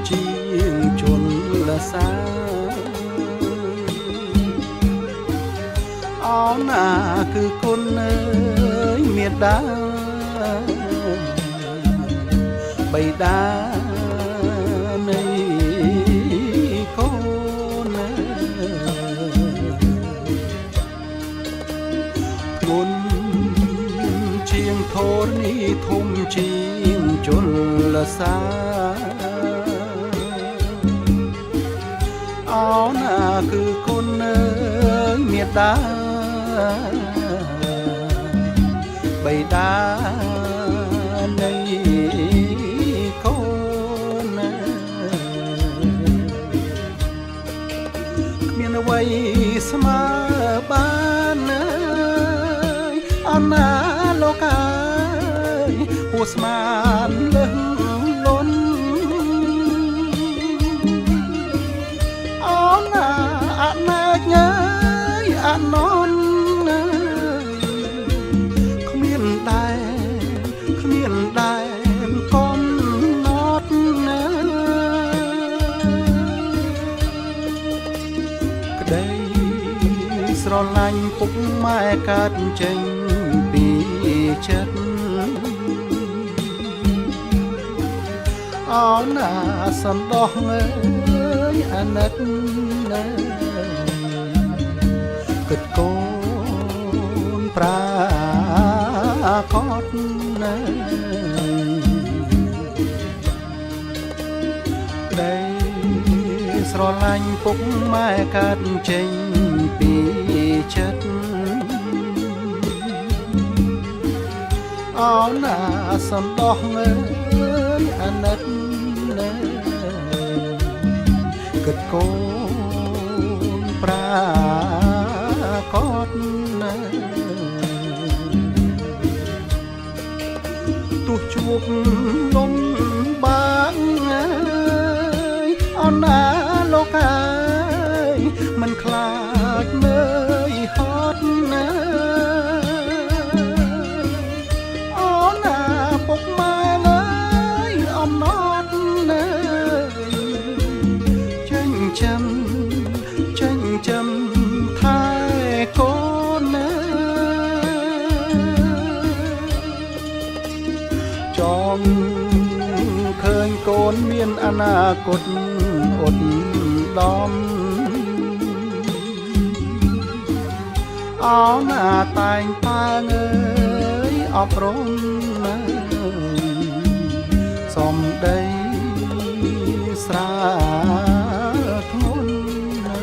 ជាងជលសាអោណាគឺគុណអើយមេត្តាបិតានៃកូនគុណជាងធរនេះធំជាងជលសាអោណាគឺគុណអើយមេត្តាបិតានៃកូនគ្មានអ្វីស្មើបានអណាលោកអើយហួស្មានលឹងលន់អូនណាអណាញ៉ើយអណនគ្មានដែរកូនណត់ណាក្តីស្រឡាញ់ពុកម៉ែកើតចេញពីចិត្តអូនណាសន្តោសអើយអាណិតណាគិតកូនប្រាកដណាដែលស្រឡាញ់ពុកម៉ែកើតចេញពីចិត្តអូនណាសន្តោសអើយអាណិតណាគិតកូនប្រាកដណាទោះជួបលំបាកអូនណាលោកអើយមិនខ្លាចមើលហត់ណាអូនណាពុកម៉ែអើយអំណត់ណាចិញ្ចឹមថែកូនណាចង់ឃើញកូនមានអនាគតអត់ដំអោណាតែងតាងអើយអប់រំណាសំដីស្រាលធ្ងន់ណា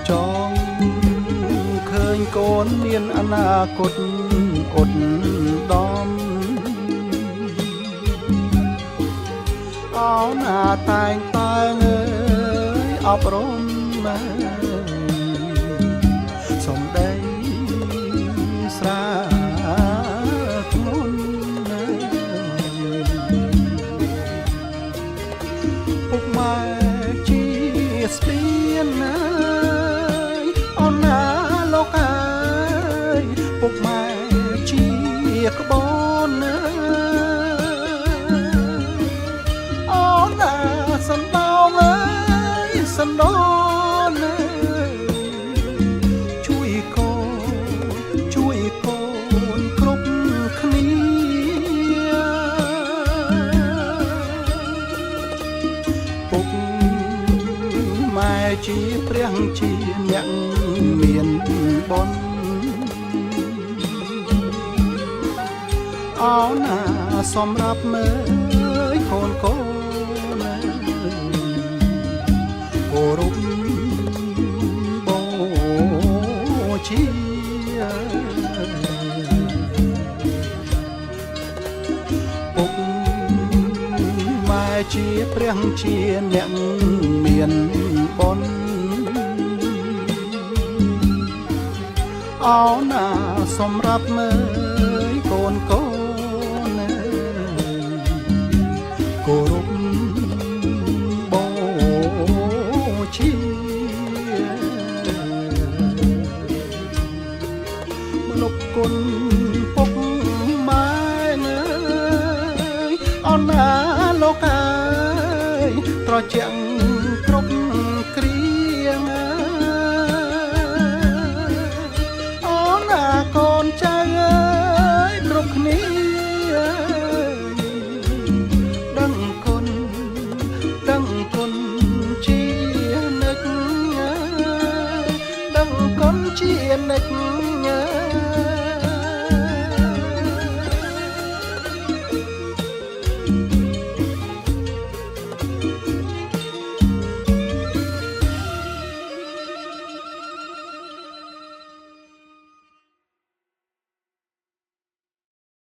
ចង់ឃើញកូនមានអនាគតអត់ដំអោណាតែងតាងអើយអប់រំណាសំដីស្រាលធ្ងន់ណាពុកម៉ែជាស្ពានណាអូនណាលោកអើយពុកម៉ែជាក្បូនណាអូនណាសន្តោសអើយសន្តោសណាជួយកូនគ្រប់គ្នាពុកម៉ែជាព្រះជាអ្នកមានបុណ្យអូនណាសម្រាប់មើលកូនកូនណាគោរពបូជាពុកម៉ែជាព្រះជាអ្នកមានបុណ្យអូនណាសម្រាប់មើលកូនកូនណាគោរពបូជាមនុស្សគុណពុកម៉ែណា និច្ច